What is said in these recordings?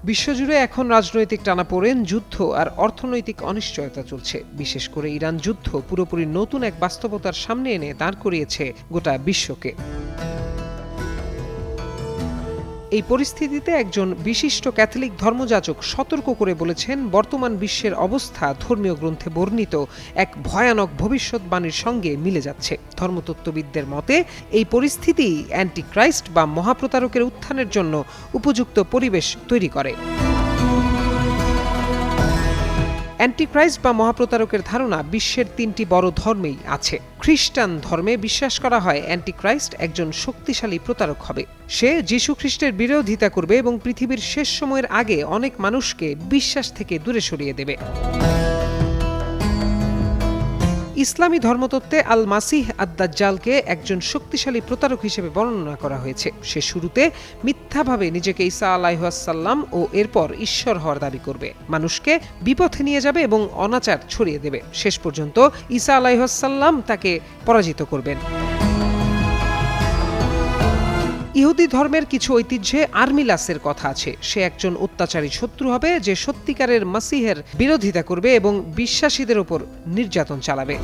বিশ্বজুড়ে এখন রাজনৈতিক টানাপোড়েন, যুদ্ধ আর অর্থনৈতিক অনিশ্চয়তা চলছে। বিশেষ করে ইরান যুদ্ধ পুরোপুরি নতুন এক বাস্তবতার সামনে এনে দাঁড় করিয়েছে গোটা বিশ্বকে। এই পরিস্থিতিতে একজন বিশিষ্ট ক্যাথলিক ধর্মযাজক সতর্ক করে বলেছেন, বর্তমান বিশ্বের অবস্থা ধর্মীয় গ্রন্থে বর্ণিত এক ভয়ানক ভবিষ্যৎবাণীর সঙ্গে মিলে যাচ্ছে। ধর্মতত্ত্ববিদদের মতে এই পরিস্থিতি অ্যান্টিক্রাইস্ট বা মহাপ্রতারকের উত্থানের জন্য উপযুক্ত পরিবেশ তৈরি করে। অ্যান্টিক্রাইস্ট বা মহাপ্রতারকের ধারণা বিশ্বের তিনটি বড় ধর্মেই আছে। খ্রিস্টান ধর্মে বিশ্বাস করা হয় অ্যান্টিক্রাইস্ট একজন শক্তিশালী প্রতারক হবে। সে যীশু খ্রিস্টের বিরোধিতা করবে এবং পৃথিবীর শেষ সময়ের আগে অনেক মানুষকে বিশ্বাস থেকে দূরে সরিয়ে দেবে। ইসলামী ধর্মতত্ত্বে আল মাসিহ আদ-দাজ্জালকে একজন শক্তিশালী প্রতারক হিসেবে বর্ণনা করা হয়েছে। সে শুরুতে মিথ্যাভাবে নিজেকে ঈসা আলাইহিস সালাম ও এরপর ঈশ্বর হওয়ার দাবি করবে, মানুষকে বিপথে নিয়ে যাবে এবং অনাচার ছড়িয়ে দেবে। শেষ পর্যন্ত ঈসা আলাইহিস সালাম তাকে পরাজিত করবেন। ইহুদি ধর্মের কিছু ঐতিহ্যে আর্মিলাসের কথা আছে। সে একজন অত্যাচারী শত্রু হবে যে সত্যিকারের মাসিহের বিরোধিতা করবে এবং বিশ্বাসীদের উপর নির্যাতন চালাবে।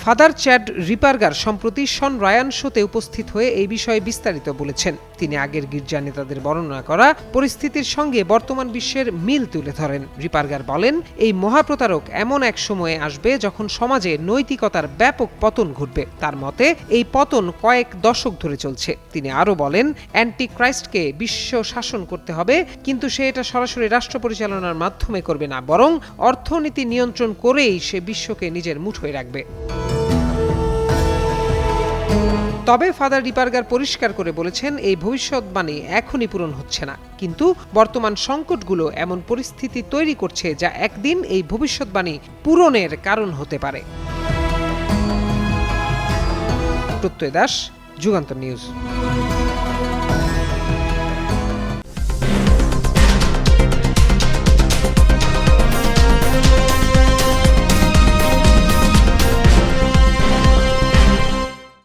ফাদার চ্যাড রিপারগার সম্প্রতি শন রায়ান শোতে উপস্থিত হয়ে এই বিষয়ে বিস্তারিত বলেছেন। তিনি আগের গির্জা নেতাদের বর্ণনা করা পরিস্থিতির সঙ্গে বর্তমান বিশ্বের মিল তুলে ধরেন। রিপারগার বলেন, এই মহাপ্রতারক এমন এক সময়ে আসবে যখন সমাজে নৈতিকতার ব্যাপক পতন ঘটবে। তার মতে এই পতন কয়েক দশক ধরে চলছে। তিনি আরও বলেন, অ্যান্টিক্রাইস্টকে বিশ্ব শাসন করতে হবে, কিন্তু সে এটা সরাসরি রাষ্ট্র পরিচালনার মাধ্যমে করবে না, বরং অর্থনীতি নিয়ন্ত্রণ করেই সে বিশ্বকে নিজের মুঠোয় রাখবে। তবে ফাদার রিপারগার পরিষ্কার করে বলেছেন, এই ভবিষ্যৎবাণী এখনই পূরণ হচ্ছে না, কিন্তু বর্তমান সংকটগুলো এমন পরিস্থিতি তৈরি করছে যা একদিন এই ভবিষ্যৎবাণী পূরণের কারণ হতে পারে। প্রত্যয় দাস, যুগান্তর নিউজ।